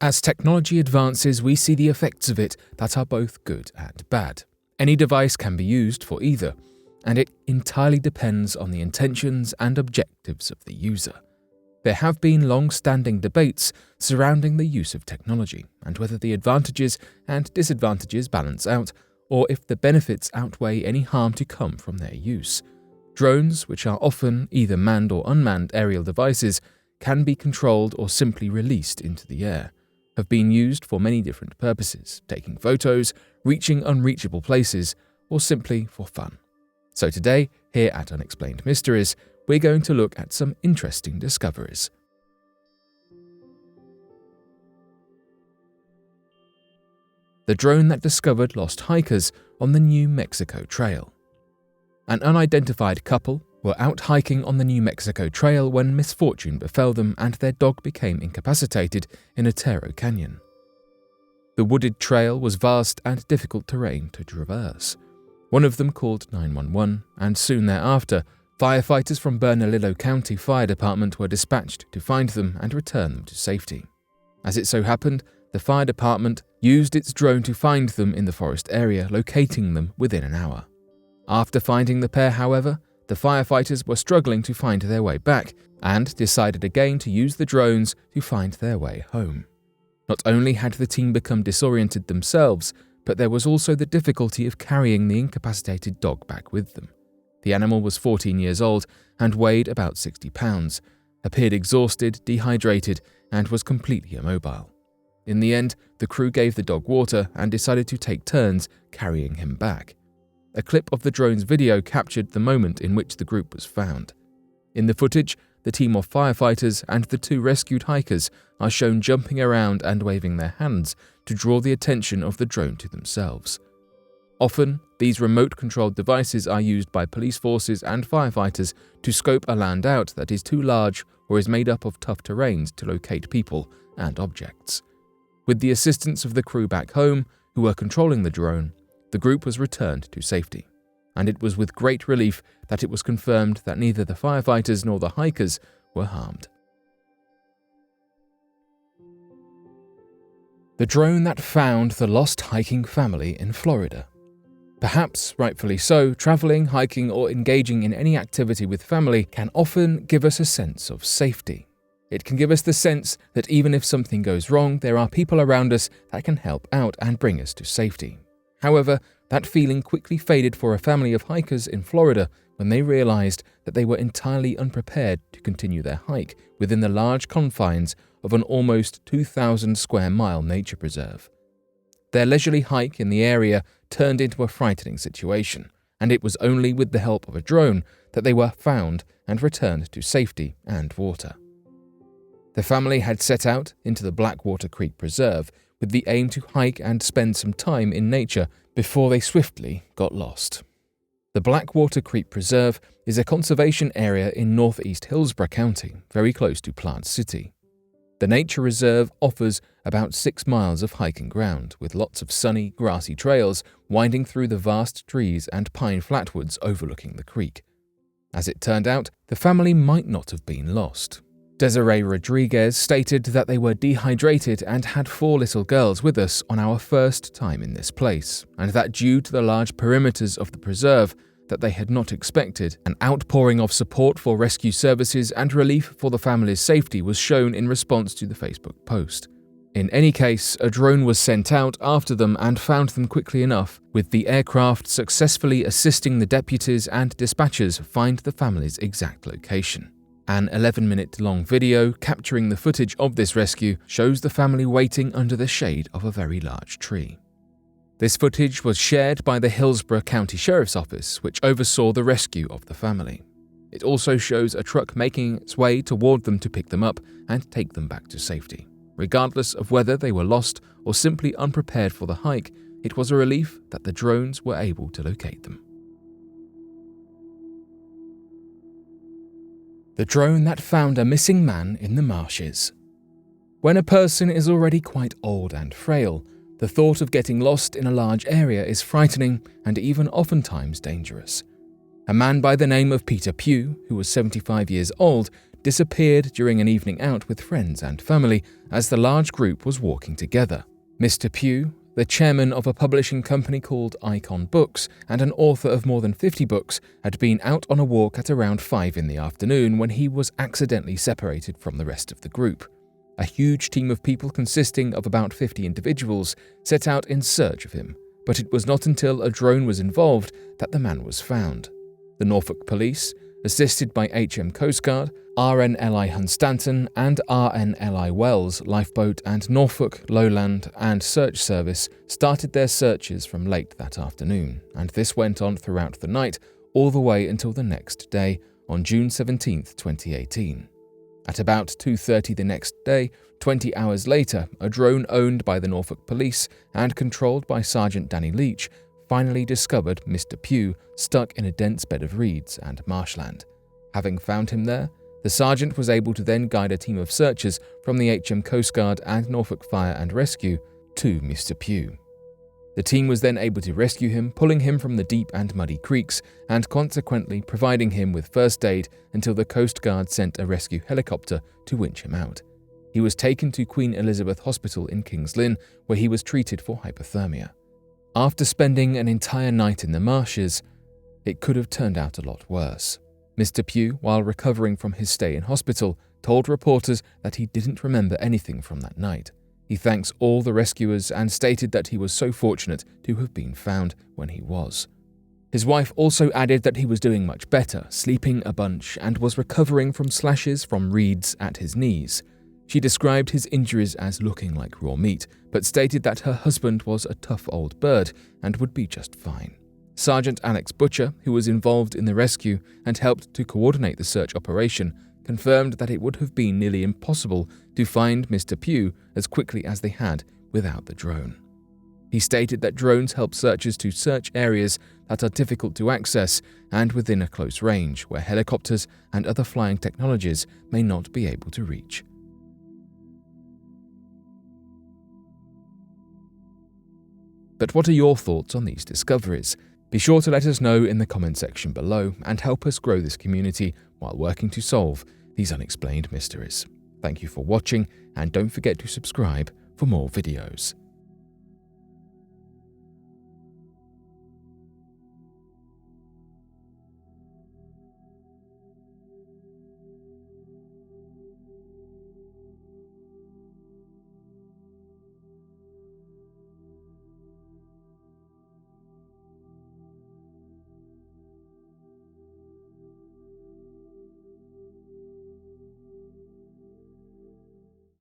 As technology advances, we see the effects of it that are both good and bad. Any device can be used for either, and it entirely depends on the intentions and objectives of the user. There have been long-standing debates surrounding the use of technology and whether the advantages and disadvantages balance out, or if the benefits outweigh any harm to come from their use. Drones, which are often either manned or unmanned aerial devices, can be controlled or simply released into the air, have been used for many different purposes, taking photos, reaching unreachable places, or simply for fun. So today, here at Unexplained Mysteries, we're going to look at some interesting discoveries. The drone that discovered lost hikers on the New Mexico Trail. An unidentified couple were out hiking on the New Mexico Trail when misfortune befell them and their dog became incapacitated in Otero Canyon. The wooded trail was vast and difficult terrain to traverse. One of them called 911, and soon thereafter, firefighters from Bernalillo County Fire Department were dispatched to find them and return them to safety. As it so happened, the fire department used its drone to find them in the forest area, locating them within an hour. After finding the pair, however, the firefighters were struggling to find their way back and decided again to use the drones to find their way home. Not only had the team become disoriented themselves, but there was also the difficulty of carrying the incapacitated dog back with them. The animal was 14 years old and weighed about 60 pounds, appeared exhausted, dehydrated, and was completely immobile. In the end, the crew gave the dog water and decided to take turns carrying him back. A clip of the drone's video captured the moment in which the group was found. In the footage, the team of firefighters and the two rescued hikers are shown jumping around and waving their hands to draw the attention of the drone to themselves. Often, these remote-controlled devices are used by police forces and firefighters to scope a land out that is too large or is made up of tough terrains to locate people and objects. With the assistance of the crew back home, who were controlling the drone, the group was returned to safety, and it was with great relief that it was confirmed that neither the firefighters nor the hikers were harmed. The drone that found the lost hiking family in Florida. Perhaps, rightfully so, traveling, hiking, or engaging in any activity with family can often give us a sense of safety. It can give us the sense that even if something goes wrong, there are people around us that can help out and bring us to safety. However, that feeling quickly faded for a family of hikers in Florida when they realized that they were entirely unprepared to continue their hike within the large confines of an almost 2,000 square mile nature preserve. Their leisurely hike in the area turned into a frightening situation, and it was only with the help of a drone that they were found and returned to safety and water. The family had set out into the Blackwater Creek Preserve with the aim to hike and spend some time in nature before they swiftly got lost. The Blackwater Creek Preserve is a conservation area in northeast Hillsborough County, very close to Plant City. The nature reserve offers about 6 miles of hiking ground, with lots of sunny, grassy trails winding through the vast trees and pine flatwoods overlooking the creek. As it turned out, the family might not have been lost. Desiree Rodriguez stated that they were dehydrated and had 4 little girls with us on our first time in this place, and that due to the large perimeters of the preserve that they had not expected, an outpouring of support for rescue services and relief for the family's safety was shown in response to the Facebook post. In any case, a drone was sent out after them and found them quickly enough, with the aircraft successfully assisting the deputies and dispatchers find the family's exact location. An 11-minute-long video capturing the footage of this rescue shows the family waiting under the shade of a very large tree. This footage was shared by the Hillsborough County Sheriff's Office, which oversaw the rescue of the family. It also shows a truck making its way toward them to pick them up and take them back to safety. Regardless of whether they were lost or simply unprepared for the hike, it was a relief that the drones were able to locate them. The drone that found a missing man in the marshes. When a person is already quite old and frail, the thought of getting lost in a large area is frightening and even oftentimes dangerous. A man by the name of Peter Pugh, who was 75 years old, disappeared during an evening out with friends and family as the large group was walking together. Mr. Pugh, the chairman of a publishing company called Icon Books and an author of more than 50 books, had been out on a walk at around 5 in the afternoon when he was accidentally separated from the rest of the group. A huge team of people consisting of about 50 individuals set out in search of him, but it was not until a drone was involved that the man was found. The Norfolk Police, assisted by HM Coast Guard, RNLI Hunstanton and RNLI Wells Lifeboat and Norfolk, Lowland and Search Service, started their searches from late that afternoon, and this went on throughout the night all the way until the next day, on June 17, 2018. At about 2:30 the next day, 20 hours later, a drone owned by the Norfolk Police and controlled by Sergeant Danny Leach finally discovered Mr. Pugh stuck in a dense bed of reeds and marshland. Having found him there, the sergeant was able to then guide a team of searchers from the HM Coast Guard and Norfolk Fire and Rescue to Mr. Pugh. The team was then able to rescue him, pulling him from the deep and muddy creeks and consequently providing him with first aid until the Coast Guard sent a rescue helicopter to winch him out. He was taken to Queen Elizabeth Hospital in Kings Lynn, where he was treated for hypothermia. After spending an entire night in the marshes, it could have turned out a lot worse. Mr. Pugh, while recovering from his stay in hospital, told reporters that he didn't remember anything from that night. He thanks all the rescuers and stated that he was so fortunate to have been found when he was. His wife also added that he was doing much better, sleeping a bunch, and was recovering from slashes from reeds at his knees. She described his injuries as looking like raw meat, but stated that her husband was a tough old bird and would be just fine. Sergeant Alex Butcher, who was involved in the rescue and helped to coordinate the search operation, confirmed that it would have been nearly impossible to find Mr. Pugh as quickly as they had without the drone. He stated that drones help searchers to search areas that are difficult to access and within a close range where helicopters and other flying technologies may not be able to reach. But what are your thoughts on these discoveries? Be sure to let us know in the comment section below and help us grow this community while working to solve these unexplained mysteries. Thank you for watching, and don't forget to subscribe for more videos.